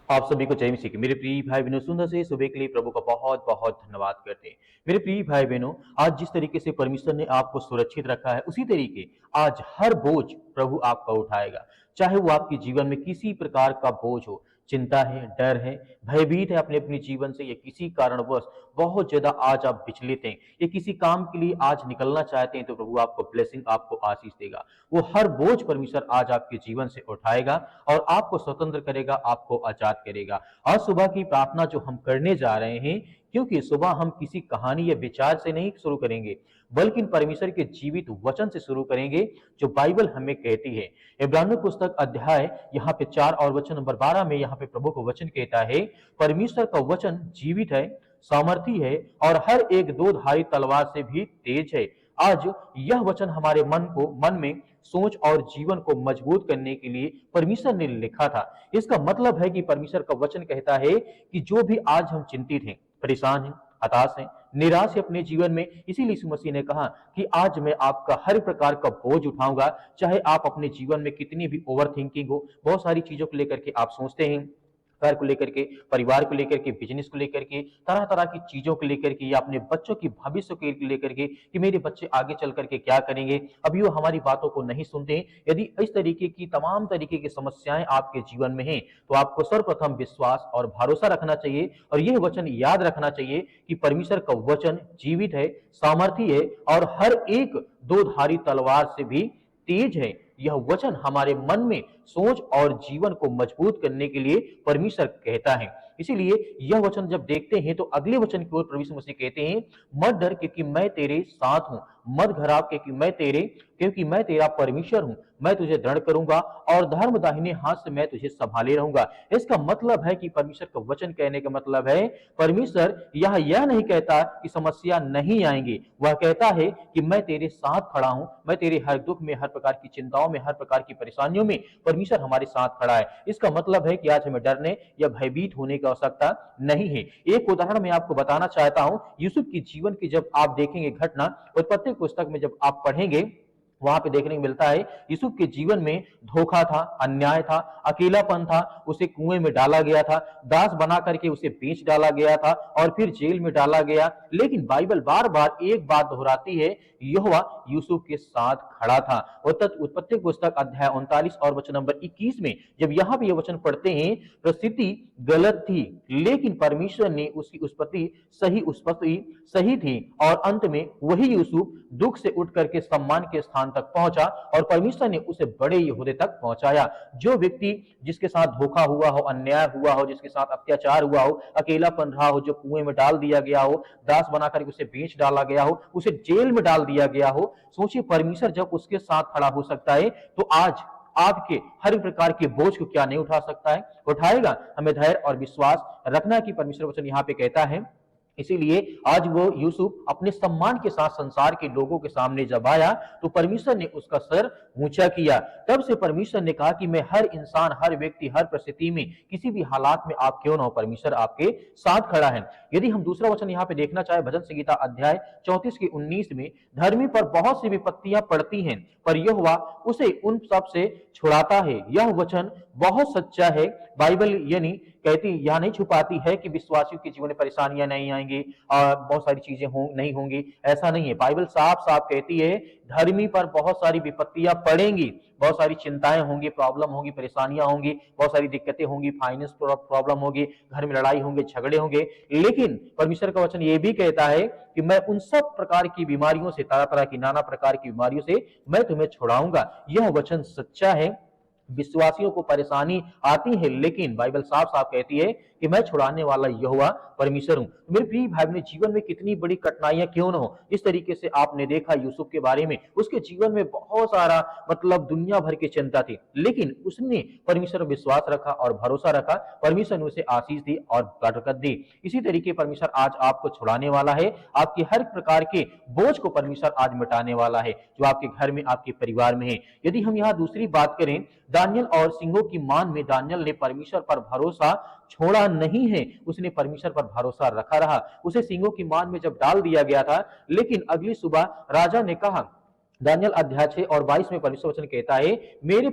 आप सभी को जय मसीह की। मेरे प्रिय भाई बहनों, सुंदर से सुबह के लिए प्रभु का बहुत बहुत धन्यवाद करते हैं। मेरे प्रिय भाई बहनों, आज जिस तरीके से परमेश्वर ने आपको सुरक्षित रखा है, उसी तरीके आज हर बोझ प्रभु आपका उठाएगा। चाहे वो आपके जीवन में किसी प्रकार का बोझ हो, चिंता है, डर है, भयभीत है अपने अपने जीवन से, या किसी कारणवश बहुत ज्यादा आज आप विचलित हैं, या किसी काम के लिए आज निकलना चाहते हैं, तो प्रभु आपको ब्लेसिंग, आपको आशीष देगा। वो हर बोझ परमेश्वर आज आपके जीवन से उठाएगा और आपको स्वतंत्र करेगा, आपको आजाद करेगा। आज सुबह की प्रार्थना जो हम करने जा रहे हैं, क्योंकि सुबह हम किसी कहानी या विचार से नहीं शुरू करेंगे, बल्कि परमेश्वर के जीवित वचन से शुरू करेंगे, जो बाइबल हमें कहती है। इब्रानियों पुस्तक अध्याय यहाँ पे 4 और वचन नंबर 12 में यहाँ पे प्रभु का वचन कहता है, परमेश्वर का वचन जीवित है, सामर्थी है और हर एक दो धारी तलवार से भी तेज है। आज यह वचन हमारे मन में सोच और जीवन को मजबूत करने के लिए परमेश्वर ने लिखा था। इसका मतलब है कि परमेश्वर का वचन कहता है कि जो भी आज हम चिंतित हैं, परेशान हैं, हताश हैं, निराश है अपने जीवन में, इसीलिए यीशु मसीह ने कहा कि आज मैं आपका हर प्रकार का बोझ उठाऊंगा। चाहे आप अपने जीवन में कितनी भी ओवर थिंकिंग हो, बहुत सारी चीजों को लेकर के आप सोचते हैं, घर को लेकर के, परिवार को लेकर के, बिजनेस को लेकर के, तरह तरह की चीजों को लेकर के, या अपने बच्चों की भविष्य को लेकर के कि मेरे बच्चे आगे चल करके क्या करेंगे, अभी वो हमारी बातों को नहीं सुनते हैं। यदि इस तरीके की तमाम तरीके की समस्याएं आपके जीवन में हैं, तो आपको सर्वप्रथम विश्वास और भरोसा रखना चाहिए और यह वचन याद रखना चाहिए कि परमेश्वर का वचन जीवित है, सामर्थी है और हर एक दो धारी तलवार से भी तेज है। यह वचन हमारे मन में सोच और जीवन को मजबूत करने के लिए परमेश्वर कहता है। इसीलिए यह वचन जब देखते हैं तो अगले वचन की ओर प्रभु यीशु मसीह कहते हैं, मत डर क्योंकि मैं तेरे साथ हूं, मत घबरा क्योंकि मैं तेरा परमेश्वर हूं, मैं तुझे दृढ़ करूंगा और धर्म दाहिने हाथ से मैं तुझे संभाले रहूंगा। इसका मतलब है कि परमेश्वर का वचन कहने का मतलब है, परमेश्वर यह नहीं कहता कि समस्या नहीं आएंगी, वह कहता है कि मैं तेरे साथ खड़ा हूं, मैं तेरे हर दुख में, हर प्रकार की चिंताओं में, हर प्रकार की परेशानियों में परमेश्वर हमारे साथ खड़ा है। इसका मतलब है कि आज हमें डरने या भयभीत होने की आवश्यकता नहीं है। एक उदाहरण मैं आपको बताना चाहता हूं, यूसुफ की जीवन की जब आप देखेंगे घटना, उत्पत्ति पुस्तक में जब आप पढ़ेंगे, वहां पे देखने को मिलता है यूसुफ के जीवन में धोखा था, अन्याय था, अकेलापन था, उसे कुएं में डाला गया था, दास बना करके उसे बेच डाला गया था और फिर जेल में डाला गया। लेकिन बाइबल बार बार एक बात दोहराती है, यहोवा यूसुफ के साथ खड़ा था। उत्पत्ति पुस्तक अध्याय 39 और वचन नंबर 21 में जब यहाँ पे ये वचन पढ़ते हैं, परिस्थिति गलत थी लेकिन परमेश्वर ने उसकी उत्पत्ति सही थी और अंत में वही यूसुफ दुख से उठ करके सम्मान के स्थान तक पहुंचा और परमेश्वर ने उसे बड़े यहूदे तक पहुंचाया। जो व्यक्ति जिसके साथ धोखा हुआ हो, अन्याय हुआ हो, जिसके साथ अत्याचार हुआ हो, अकेलापन रहा हो, जो कुएं में डाल दिया गया हो, दास बनाकर उसे बेच डाला गया हो, उसे जेल में डाल दिया गया हो, सोचिए परमेश्वर जब उसके साथ खड़ा हो सकता है, तो आज आपके हर प्रकार के बोझ को क्या नहीं उठा सकता है, उठाएगा। हमें धैर्य और विश्वास रखना कि परमेश्वर वचन यहाँ पे कहता है। इसीलिए आज वो यूसुफ अपने सम्मान के साथ संसार के लोगों के सामने जब आया, तो परमेश्वर ने उसका सर ऊंचा किया। तब से परमेश्वर ने कहा कि मैं हर इंसान, हर व्यक्ति, हर परिस्थिति में, किसी भी हालात में आप क्यों ना हो, परमेश्वर आपके साथ खड़ा है। यदि हम दूसरा वचन यहाँ पे देखना चाहे, भजन संहिता अध्याय 34 के 19 में, धर्मी पर बहुत सी विपत्तियां पड़ती हैं पर यहोवा उसे उन सब से छुड़ाता है। यह वचन बहुत सच्चा है। बाइबल यानी कहती, यह नहीं छुपाती है कि विश्वासियों के जीवन में परेशानियां नहीं आएंगी और बहुत सारी चीजें नहीं होंगी, ऐसा नहीं है। बाइबल साफ साफ कहती है, धर्मी पर बहुत सारी विपत्तियां पड़ेंगी, बहुत सारी चिंताएं होंगी, प्रॉब्लम होंगी, परेशानियां होंगी, बहुत सारी दिक्कतें होंगी, फाइनेंस प्रॉब्लम होगी, घर में लड़ाई होंगे, झगड़े होंगे। लेकिन परमेश्वर का वचन यह भी कहता है कि मैं उन सब प्रकार की बीमारियों से, तरह तरह की नाना प्रकार की बीमारियों से मैं तुम्हें छुड़ाऊंगा। यह वचन सच्चा है। विश्वासियों को परेशानी आती है, लेकिन बाइबल साफ साफ कहती है कि मैं छुड़ाने वाला यहोवा परमेश्वर हूं। मेरे प्रिय भाई बहनों, जीवन में कितनी बड़ी कठिनाइयां क्यों न हो, इस तरीके से आपने देखा यूसुफ के बारे में, उसके जीवन में बहुत सारा दुनिया भर की चिंता थी, लेकिन उसने परमेश्वर पर विश्वास रखा और भरोसा रखा, परमेश्वर ने उसे आशीष दी और बरकत दी। इसी तरीके परमेश्वर आज आपको छुड़ाने वाला है, आपकी हर प्रकार के बोझ को परमेश्वर आज मिटाने वाला है, जो आपके घर में, आपके परिवार में है। यदि हम यहाँ दूसरी बात करें, दानियल और सिंहों की मान में दानियल ने परमेश्वर पर भरोसा छोड़ा नहीं है, उसने परमेश्वर पर भरोसा रखा रहा। उसे सिंहों की मान में जब डाल दिया गया था, लेकिन अगली सुबह राजा ने कहा दानियल अध्याय 6 और 22 में परमेश्वर वचन कहता है, मेरे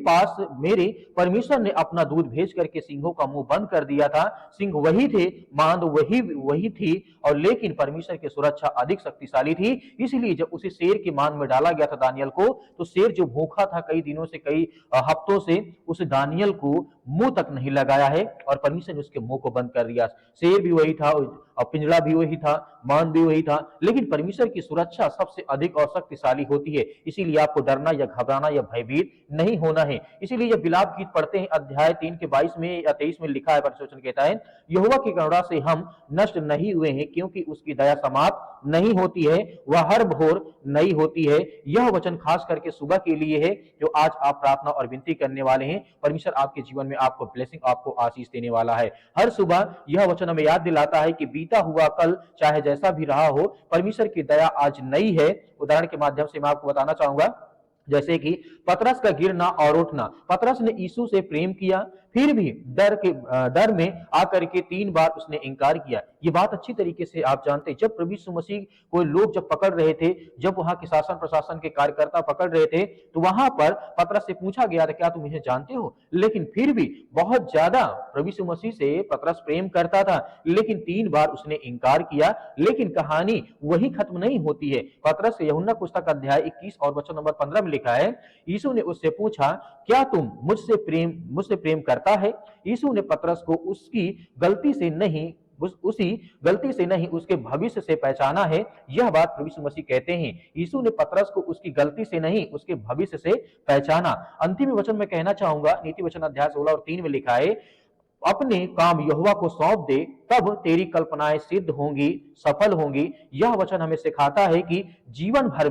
परमेश्वर ने अपना दूध भेज करके सिंहों का मुंह बंद कर दिया था। सिंह वही थे, मांद वही वही थी, और लेकिन परमेश्वर की सुरक्षा अधिक शक्तिशाली थी। इसलिए जब उसे शेर के मांद में डाला गया था दानियल को, तो शेर जो भूखा था कई दिनों से, कई हफ्तों से, उस दानियल को मुंह तक नहीं लगाया है, और परमेश्वर ने उसके मुंह को बंद कर दिया। शेर भी वही था और पिंजड़ा भी वही था, मान भी वही था, लेकिन परमेश्वर की सुरक्षा सबसे अधिक और शक्तिशाली होती है। इसीलिए आपको डरना या घबराना या भयभीत नहीं होना है। इसीलिए जब विलाप गीत पढ़ते हैं अध्याय 3 के 22 में या 23 में लिखा है, परमेश्वर कहता है, यहोवा की करुणा से हम नष्ट नहीं हुए हैं, क्योंकि उसकी दया समाप्त नहीं होती है, वह हर भोर नई होती है। यह वचन खास करके सुबह के लिए है, जो आज आप प्रार्थना और विनती करने वाले हैं। परमेश्वर आपके जीवन में आपको ब्लेसिंग, आपको आशीष देने वाला है। हर सुबह यह वचन हमें याद दिलाता है कि बीता हुआ कल चाहे जैसा भी रहा हो, परमेश्वर की दया आज नई है। उदाहरण के माध्यम से मैं आपको बताना चाहूंगा, जैसे कि पतरस का गिरना और उठना। पतरस ने यीशु से प्रेम किया, फिर भी डर में आकर के 3 बार उसने इनकार किया। ये बात अच्छी तरीके से आप जानते हैं। जब प्रभु यीशु मसीह को लोग जब पकड़ रहे थे, जब वहां के शासन प्रशासन के कार्यकर्ता पकड़ रहे थे, तो वहां पर पतरस से पूछा गया था, क्या तुम इन्हें जानते हो? लेकिन फिर भी बहुत ज्यादा प्रभु यीशु मसीह से पतरस प्रेम करता था, लेकिन 3 बार उसने इनकार किया। लेकिन कहानी वही खत्म नहीं होती है। पतरस यूहन्ना पुस्तक अध्याय 21 और वचन नंबर 15 में लिखा है, यीशु ने उससे पूछा, क्या तुम मुझसे प्रेम करता है? यीशु ने पतरस को उसी गलती से नहीं उसके भविष्य से पहचाना है। यह बात प्रभु यीशु मसीह कहते हैं, यीशु ने पतरस को उसकी गलती से नहीं उसके भविष्य से पहचाना। अंतिम वचन में कहना चाहूंगा, नीति वचन अध्याय 16 और 3 में लिखा है, अपने काम यहोवा को सौंप दे, तब तेरी कल्पनाएं सिद्ध होंगी, सफल होंगी। यह वचन हमें सिखाता है कि जीवन भर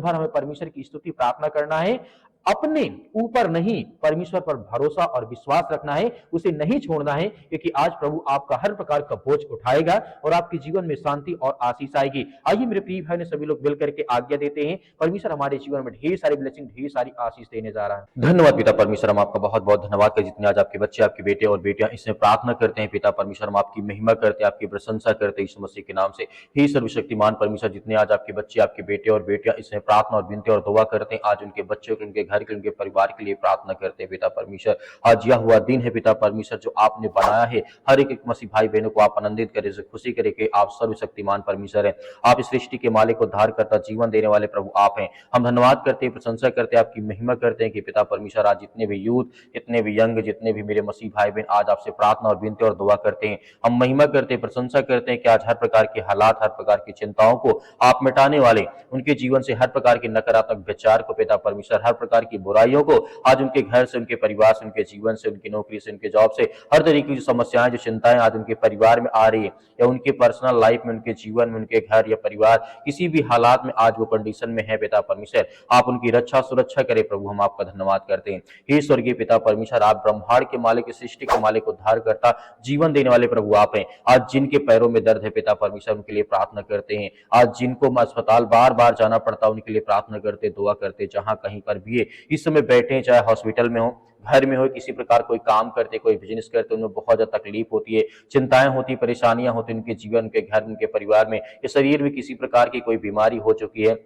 हमें परमेश्वर की स्तुति प्रार्थना करना है। अपने ऊपर नहीं, परमेश्वर पर भरोसा और विश्वास रखना है, उसे नहीं छोड़ना है, क्योंकि आज प्रभु आपका हर प्रकार का बोझ उठाएगा और आपके जीवन में शांति और आशीष आएगी। आइए मेरे प्रिय भाई ने सभी लोग मिलकर के आज्ञा देते हैं। परमेश्वर हमारे जीवन में ढेर सारी ब्लेसिंग, ढेर सारी आशीष देने जा रहा है। धन्यवाद पिता परमेश्वर, हम आपका बहुत बहुत धन्यवाद कर जितने आज आपके बच्चे, आपके बेटे और बेटियां इसमें प्रार्थना करते हैं। पिता परमेश्वर, हम आपकी महिमा करते हैं, आपकी प्रशंसा करते हैं यीशु मसीह के नाम से। हे सर्वशक्तिमान परमेश्वर, जितने आज आपके बच्चे, आपके बेटे और बेटियां इसमें प्रार्थना और विनती और दुआ करते हैं, आज उनके बच्चों के, उनके घर के, उनके परिवार के लिए प्रार्थना करते हैं। पिता परमेश्वर, आज यह हुआ दिन है पिता परमेश्वर जो आपने बनाया है, हर एक मसीह भाई बहनों को आप आनंदित करें, खुशी करें कि आप सर्वशक्तिमान परमेश्वर हैं। आप इस सृष्टि के मालिक, उद्धार करता, जीवन देने वाले प्रभु आप हैं। हम धन्यवाद करते हैं, प्रशंसा करते हैं, आपकी महिमा करते हैं कि पिता परमेश्वर आज जितने भी यूथ, जितने भी यंग, जितने भी मेरे मसीह भाई बहन आज आपसे प्रार्थना और विनती और दुआ करते हैं, हम महिमा करते हैं, प्रशंसा करते हैं कि आज हर प्रकार के हालात, हर प्रकार की चिंताओं को आप मिटाने वाले, उनके जीवन से हर प्रकार के नकारात्मक विचार को पिता परमेश्वर, हर प्रकार की बुराइयों को आज उनके घर से, उनके परिवार से, उनके जीवन से, उनकी नौकरी से, उनके जॉब से, हर तरीके की समस्याएं, जो चिंताएं आज उनके परिवार में आ रही है, या उनके पर्सनल लाइफ में, उनके जीवन में, उनके घर या परिवार किसी भी हालात में आज वो कंडीशन में है, पिता परमेश्वर आप उनकी रक्षा सुरक्षा करें। प्रभु हम आपका धन्यवाद करते हैं। हे स्वर्गीय पिता परमेश्वर, आप ब्रह्मांड के मालिक, सृष्टि के मालिक, उद्धार करता, जीवन देने वाले प्रभु आप हैं। आज जिनके पैरों में दर्द है पिता परमेश्वर, उनके लिए प्रार्थना करते हैं। आज जिनको अस्पताल बार बार जाना पड़ता, उनके लिए प्रार्थना करते, दुआ करते, जहां कहीं पर भी है इस समय बैठे हैं, चाहे हॉस्पिटल में हो, घर में हो, किसी प्रकार कोई काम करते, कोई बिजनेस करते, उनमें बहुत ज्यादा तकलीफ होती है, चिंताएं होती, परेशानियां होती उनके जीवन, उनके घर, उनके परिवार में, या शरीर में किसी प्रकार की कोई बीमारी हो चुकी है,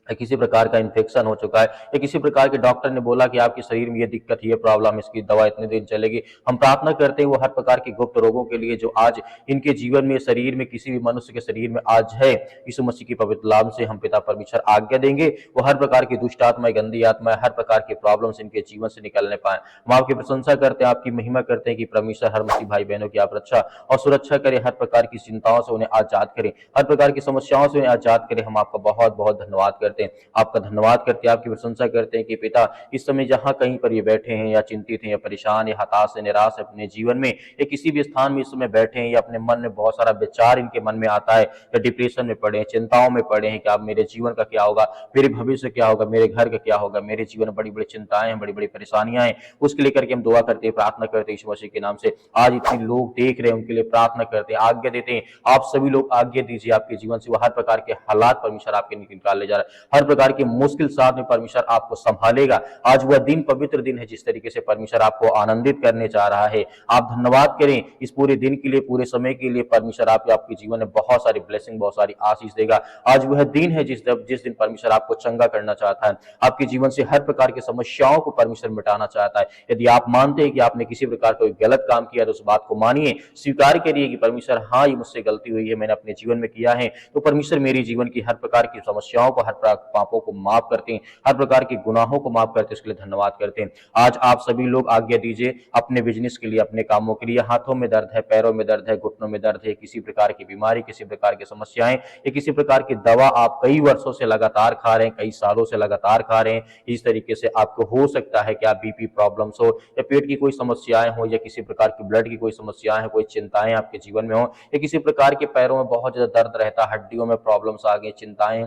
किसी प्रकार का इन्फेक्शन हो चुका है, या किसी प्रकार के डॉक्टर ने बोला कि आपके शरीर में ये दिक्कत, ये प्रॉब्लम, इसकी दवा इतने दिन चलेगी। हम प्रार्थना करते हैं वो हर प्रकार के गुप्त रोगों के लिए जो आज इनके जीवन में, शरीर में, किसी भी मनुष्य के शरीर में आज है, यीशु मसीह की पवित्र नाम से हम पिता परमेश्वर आज्ञा देंगे, वो हर प्रकार की दुष्ट आत्मा, गंदी आत्मा, हर प्रकार के प्रॉब्लम्स इनके जीवन से निकलने पाए। हम आपकी प्रशंसा करते हैं, आपकी महिमा करते हैं कि परमेश्वर हर मसीह भाई बहनों की आप रक्षा और सुरक्षा करें, हर प्रकार की चिंताओं से उन्हें आजाद करें, हर प्रकार की समस्याओं से उन्हें आजाद करें। हम आपका बहुत बहुत धन्यवाद करते हैं, आपका धन्यवाद करते हैं, आपकी प्रशंसा करते हैं कि पिता इस समय जहां कहीं पर ये बैठे हैं, या चिंतित हैं, या परेशान, या हताश, या निराश अपने जीवन में, या किसी भी स्थान में इस समय बैठे हैं, या अपने मन में बहुत सारा विचार इनके मन में आता है, या डिप्रेशन में पड़े हैं, चिंताओं में पड़े हैं कि अब मेरे जीवन का क्या होगा, मेरे भविष्य क्या होगा, मेरे घर का क्या होगा, मेरे जीवन में बड़ी बड़ी चिंताएं हैं, बड़ी बड़ी परेशानियां हैं, उसके लेकर के हम दुआ करते हैं, प्रार्थना करते हैं यीशु मसीह के नाम से। आज इतने लोग देख रहे हैं, उनके लिए प्रार्थना करते हैं, आज्ञा देते हैं, आप सभी लोग आज्ञा दीजिए आपके जीवन से वो हर प्रकार के हालात परमेश्वर आपके निकाल ले जा रहा है, हर प्रकार की मुश्किल साथ में परमेश्वर आपको संभालेगा। आज वह दिन पवित्र दिन है जिस तरीके से परमेश्वर आपको आनंदित करने जा रहा है। आप धन्यवाद करें इस पूरे दिन के लिए, पूरे समय के लिए। परमेश्वर आपके जीवन में बहुत सारी ब्लेसिंग, बहुत सारी आशीष देगा। आज वह दिन है जिस दिन परमेश्वर आपको चंगा करना चाहता है। आपके जीवन से हर प्रकार की समस्याओं को परमेश्वर मिटाना चाहता है। यदि आप मानते हैं कि आपने किसी प्रकार कोई गलत काम किया तो उस बात को मानिए, स्वीकार करिए कि परमेश्वर हाँ, ये मुझसे गलती हुई है, मैंने अपने जीवन में किया है, तो परमेश्वर मेरे जीवन की हर प्रकार की समस्याओं को, हर प्रकार पापों को माफ करते हैं, हर प्रकार के गुनाहों को माफ करते हैं, उसके लिए धन्यवाद करते हैं। आज आप सभी लोग आज्ञा दीजिए अपने बिजनेस के लिए, अपने कामों के लिए। हाथों में दर्द है, पैरों में दर्द है, घुटनों में दर्द है, किसी प्रकार की बीमारी, किसी प्रकार की समस्याएं या किसी प्रकार की दवा आप कई वर्षों से लगातार खा रहे हैं, कई सालों से लगातार खा रहे हैं, इस तरीके से आपको हो सकता है कि आप बीपी प्रॉब्लम्स हो या पेट की कोई समस्याएं हो या किसी प्रकार की ब्लड की कोई समस्याएं हो, कोई चिंताएं आपके जीवन में हो या किसी प्रकार के पैरों में बहुत ज्यादा दर्द रहता है, हड्डियों में प्रॉब्लम्स आ गई, चिंताएं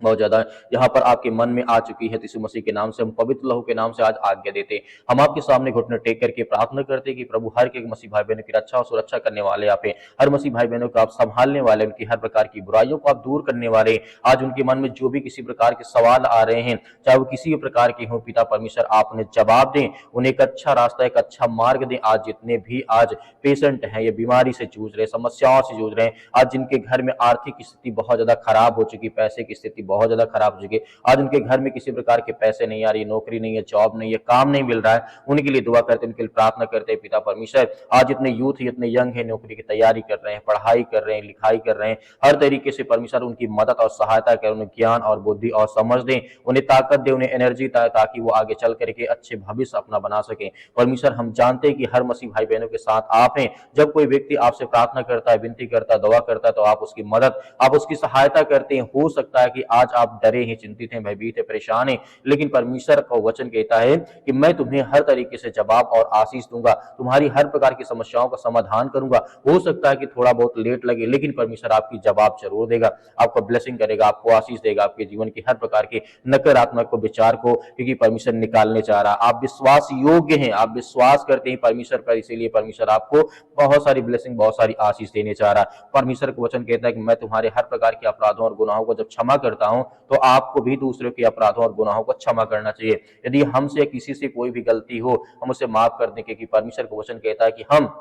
बहुत ज्यादा यहाँ पर आपके मन में आ चुकी है, तो यीशु मसीह के नाम से, हम पवित्र लहू के नाम से आज आज्ञा देते हैं। हम आपके सामने घुटने टेक करके प्रार्थना करते हैं कि प्रभु हर एक मसीह भाई बहनों की रक्षा और सुरक्षा करने वाले आप हैं। हर मसीह भाई बहनों को आप संभालने वाले, उनकी हर प्रकार की बुराइयों को आप दूर करने वाले। आज उनके मन में जो भी किसी प्रकार के सवाल आ रहे हैं, चाहे वो किसी भी प्रकार के हों, पिता परमेश्वर आप उन्हें जवाब दें, उन्हें एक अच्छा रास्ता, एक अच्छा मार्ग दें। आज जितने भी आज पेशेंट हैं, ये बीमारी से जूझ रहे, समस्याओं से जूझ रहे हैं, आज जिनके घर में आर्थिक स्थिति बहुत ज्यादा खराब हो चुकी, पैसे की स्थिति बहुत ज्यादा खराब हो चुकी, आज उनके घर में किसी प्रकार के पैसे नहीं आ रही, नौकरी नहीं है, जॉब नहीं है, काम नहीं मिल रहा है, उनके लिए दुआ करते हैं, उनके लिए प्रार्थना करते हैं। पिता परमेश्वर आज इतने यूथ, इतने यंग है, नौकरी की तैयारी कर रहे हैं, पढ़ाई कर रहे हैं, लिखाई कर रहे हैं, हर तरीके से परमेश्वर उनकी मदद और सहायता करें, उन्हें ज्ञान और बुद्धि और समझ दें, उन्हें ताकत दे, उन्हें एनर्जी ताकि वो आगे चल करके अच्छे भविष्य अपना बना सके। परमेश्वर हम जानते हैं कि हर मसीह भाई बहनों के साथ आप हैं। जब कोई व्यक्ति आपसे प्रार्थना करता है, विनती करता है, दुआ करता है, तो आप उसकी मदद, आप उसकी सहायता करते हैं। हो सकता है कि आज आप डरे हैं, चिंतित हैं, भयभीत है, परेशान है, लेकिन परमेश्वर का वचन कहता है कि मैं तुम्हें हर तरीके से जवाब और आशीष दूंगा, तुम्हारी हर प्रकार की समस्याओं का समाधान करूंगा। हो सकता है कि थोड़ा बहुत लेट लगे, लेकिन परमेश्वर आपकी जवाब जरूर देगा, आपको ब्लेसिंग करेगा, आपको आशीष देगा, आपके जीवन की हर प्रकार के नकारात्मक विचार को, क्योंकि परमेश्वर निकालने चाह रहा है। आप विश्वास योग्य हैं, आप विश्वास करते हैं परमेश्वर पर, इसीलिए परमेश्वर आपको बहुत सारी ब्लेसिंग, बहुत सारी आशीष देने चाह रहा है। परमेश्वर का वचन कहता है कि मैं तुम्हारे हर प्रकार के अपराधों और गुनाहों को जब क्षमा करता हूं, तो आपको भी दूसरों के अपराधों और गुनाहों को क्षमा करना चाहिए। यदि हमसे किसी से कोई भी गलती हो, हम उसे माफ कर दें, क्योंकि परमेश्वर का वचन कहता है कि हम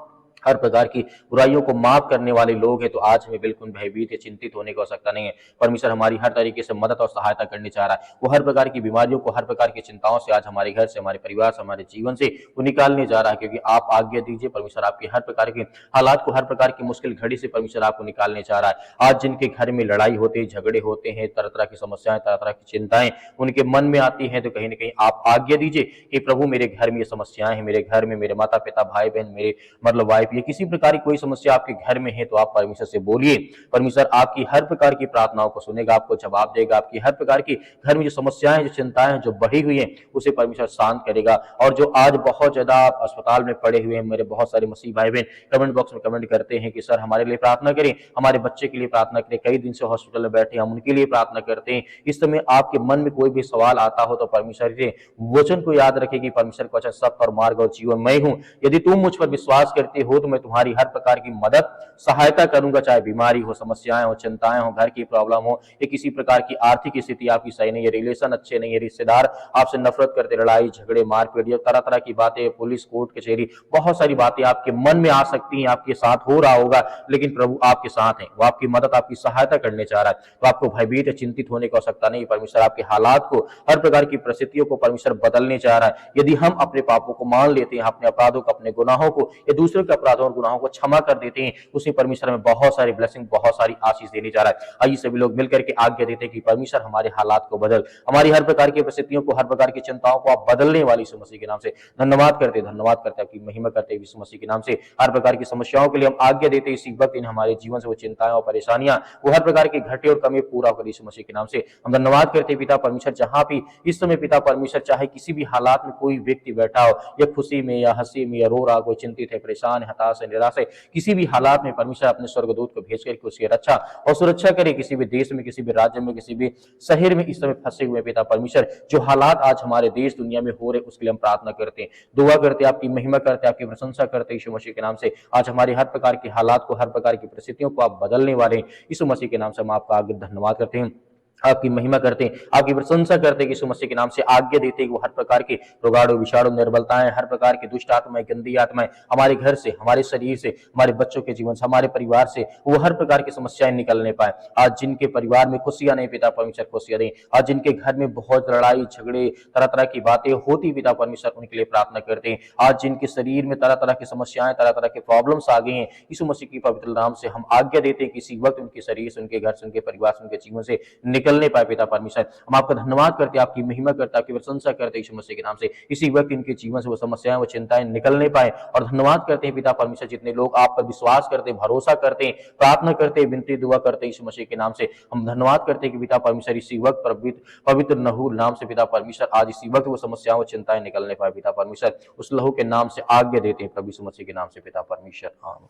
हर प्रकार की बुराइयों को माफ करने वाले लोग हैं। तो आज हमें बिल्कुल भयभीत या चिंतित होने की आवश्यकता नहीं है। परमेश्वर हमारी हर तरीके से मदद और सहायता करनी चाह रहा है। वो हर प्रकार की बीमारियों को, हर प्रकार की चिंताओं से आज हमारे घर से, हमारे परिवार से, हमारे जीवन से वो निकालने जा रहा है, क्योंकि आप आज्ञा दीजिए। परमेश्वर आपकी हर प्रकार के हालात को, हर प्रकार की मुश्किल घड़ी से परमेश्वर आपको निकालने चाह रहा है। आज जिनके घर में लड़ाई होती है, झगड़े होते हैं, तरह तरह की समस्याएं, तरह तरह की चिंताएं उनके मन में आती हैं, तो कहीं ना कहीं आप आज्ञा दीजिए कि प्रभु मेरे घर में ये समस्याएं हैं, मेरे घर में मेरे माता पिता, भाई बहन, मेरे मतलब वाइफ, ये किसी प्रकार कोई समस्या आपके घर में है, तो आप परमेश्वर से बोलिए। परमेश्वर आपकी हर प्रकार की प्रार्थनाओं को सुनेगा, आपको जवाब देगा। आपकी हर प्रकार की घर में जो समस्याएं, जो चिंताएं जो बढ़ी हुई हैं, उसे परमेश्वर शांत करेगा। और जो आज बहुत ज्यादा अस्पताल में पड़े हुए हैं, मेरे बहुत सारे मसीह भाई बहन कमेंट बॉक्स में कमेंट करते हैं कि सर हमारे लिए प्रार्थना करें, हमारे बच्चे के लिए प्रार्थना करें, कई दिन से हॉस्पिटल में बैठे, हम उनके लिए प्रार्थना करते हैं। इस समय आपके मन में कोई भी सवाल आता हो, तो परमेश्वर के वचन को याद रखें कि परमेश्वर का वचन सत्य और मार्ग और जीवन मैं हूं। यदि तुम मुझ पर विश्वास करते हो, तो मैं तुम्हारी हर प्रकार की मदद, सहायता करूंगा। चाहे बीमारी हो, समस्याएं हो, चिंताएं हो, घर की प्रॉब्लम हो, या किसी प्रकार की आर्थिक स्थिति आपकी सही नहीं है, रिलेशन अच्छे नहीं है, रिश्तेदार आपसे नफरत करते, लड़ाई झगड़े मारपीट, या तरह तरह की बातें, पुलिस कोर्ट कचहरी, बहुत सारी बातें आपके मन में आ सकती हैं, आपके साथ हो रहा होगा, लेकिन प्रभु आपके साथ हैं, वो आपकी मदद, आपकी सहायता करने चाह रहा है। तो आपको भयभीत या चिंतित होने की आवश्यकता नहीं। परमेश्वर आपके हालात को, हर प्रकार की परिस्थितियों को परमेश्वर बदलने चाह रहा है। यदि हम अपने पापों को मान लेते हैं, अपने अपराधों को, अपने गुनाहों को, या दूसरों के अपराधों और गुनाहों को क्षमा कर देते हैं, उसी परमेश्वर में बहुत सारी ब्लेसिंग, बहुत सारी आशीष देने जा रहा है। आइए सभी लोग मिलकर के आज्ञा देते हैं कि परमेश्वर हमारे हालात को बदल, हमारी हर प्रकार की परिस्थितियों को, हर प्रकार की चिंताओं को आप बदलने वाली यीशु मसीह के नाम से धन्यवाद करते, धन्यवाद करते, आपकी महिमा करते हैं यीशु मसीह के नाम से। हर प्रकार की समस्याओं के लिए हम आज्ञा देते हैं, इसी वक्त इन हमारे जीवन से वो चिंताएं और परेशानियां, वो हर प्रकार की घटे और कमी पूरा होकर यीशु मसीह के नाम से हम धन्यवाद करते हैं। पिता परमेश्वर जहां भी इस समय पिता परमेश्वर, चाहे किसी भी हालात में कोई व्यक्ति बैठा हो, या खुशी में या हंसी में या रो रहा, कोई चिंतित है, परेशान है, हताश है, निराश है, किसी भी हालात में परमेश्वर अपने स्वर्गदूत को भेज करके उसकी रक्षा और सुरक्षा करे। किसी भी देश में, किसी भी राज्य में, किसी भी शहर में इस समय फंसे हुए पिता परमेश्वर, जो हालात आज हमारे देश दुनिया में हो रहे, उसके लिए हम प्रार्थना करते हैं, दुआ करते हैं, आपकी महिमा करते हैं, आपकी प्रशंसा करते हैं यीशु मसीह के नाम से। आज हमारे हर प्रकार के हालात को, हर प्रकार की परिस्थितियों को आप बदलने वाले यीशु मसीह के नाम से हम आपका धन्यवाद करते हैं। आपकी महिमा करते हैं, आपकी प्रशंसा करते हैं कि यीशु मसीह के नाम से आज्ञा देते हैं कि वो हर प्रकार के रोगाणु विषाणु निर्बलताएं, हर प्रकार की दुष्ट आत्माएं, गंदी आत्माएं हमारे घर से, हमारे शरीर से, हमारे बच्चों के जीवन से, हमारे परिवार से वो हर प्रकार की समस्याएं निकलने पाए। आज जिनके परिवार में खुशियां नहीं, पिता परमेश्वर खुशियां दें। आज जिनके घर में बहुत लड़ाई झगड़े तरह तरह की बातें होती, पिता परमेश्वर उनके लिए प्रार्थना करते हैं। आज जिनके शरीर में तरह तरह की समस्याएं, तरह तरह के प्रॉब्लम्स आ गए हैं, यीशु मसीह की पवित्र नाम से हम आज्ञा देते हैं कि इसी वक्त उनके शरीर से, उनके घर से, उनके परिवार से, उनके जीवन से निकलने पाए। पिता परमेश्वर हम आपका धन्यवाद करते हैं, आपकी महिमा करते हैं, आपकी प्रशंसा करते हैं यीशु मसीह के नाम से। इसी वक्त इनके जीवन से वो समस्याएं, वो चिंताएं निकलने पाए। और धन्यवाद करते हैं पिता परमेश्वर, जितने लोग आप पर विश्वास करते हैं, भरोसा करते हैं, प्रार्थना करते हैं, विनती दुआ करते हैं यीशु मसीह के नाम से। हम धन्यवाद करते हैं कि पिता परमेश्वर इसी वक्त पवित्र लहू नाम से पिता परमेश्वर आज इसी वक्त वो समस्याओं, चिंताएं निकलने पाए। पिता परमेश्वर उस लहू के नाम से आज्ञा देते हैं प्रभु यीशु मसीह के नाम से पिता परमेश्वर, आमीन।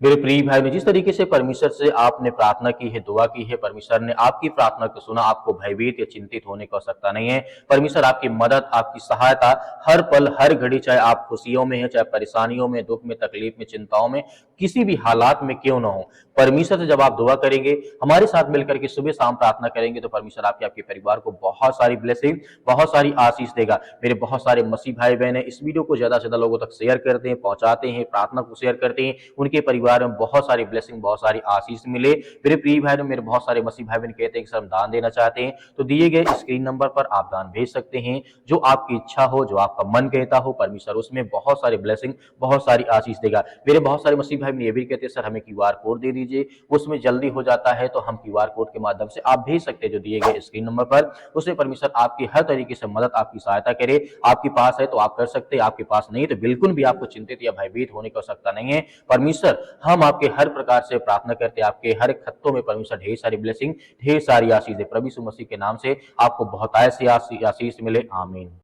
मेरे प्रिय भाई ने जिस तरीके से परमेश्वर से आपने प्रार्थना की है, दुआ की है, परमेश्वर ने आपकी प्रार्थना को सुना। आपको भयभीत या चिंतित होने की आवश्यकता नहीं है। परमेश्वर आपकी मदद, आपकी सहायता हर पल हर घड़ी, चाहे आप खुशियों में हैं, चाहे परेशानियों में, दुख में, तकलीफ में, चिंताओं में, किसी भी हालात में क्यों ना हो, परमेश्वर से जब आप दुआ करेंगे, हमारे साथ मिलकर के सुबह शाम प्रार्थना करेंगे, तो परमेश्वर आपके परिवार को बहुत सारी ब्लेसिंग, बहुत सारी आशीष देगा। मेरे बहुत सारे मसीह भाई बहन है, इस वीडियो को ज्यादा से ज्यादा लोगों तक शेयर करते हैं, पहुंचाते हैं, प्रार्थना को शेयर करते हैं, उनके परिवार में बहुत सारी ब्लेसिंग, बहुत सारी आशीष मिले। मेरे प्रिय भाई, मेरे बहुत सारे मसीह भाई बहन कहते हैं कि सर हम दान देना चाहते हैं, तो दिए गए स्क्रीन नंबर पर आप दान भेज सकते हैं। जो आपकी इच्छा हो, जो आपका मन कहता हो, परमेश्वर उसमें बहुत सारी ब्लेसिंग, बहुत सारी आशीष देगा। मेरे बहुत सारे मसीह भाई ये भी कहते हैं सर हमें क्यूआर कोड दे दीजिए, उसमें जल्दी हो जाता है, तो हम क्यूआर कोड के माध्यम से आप भेज सकते हैं जो दिए गए स्क्रीन नंबर पर। उसमें परमेश्वर आपकी हर तरीके से मदद, आपकी सहायता करे। आपके पास है तो आप कर सकते हैं, आपके पास नहीं तो बिल्कुल भी आपको चिंतित या भयभीत होने की आवश्यकता नहीं है। परमेश्वर हम आपके हर प्रकार से प्रार्थना करते हैं, आपके हर खत्तों में परमेश्वर ढेर सारी ब्लेसिंग, ढेर सारी आशीष दे। प्रभु यीशु मसीह के नाम से आपको बहुत ऐसी आशीष मिले, आमीन।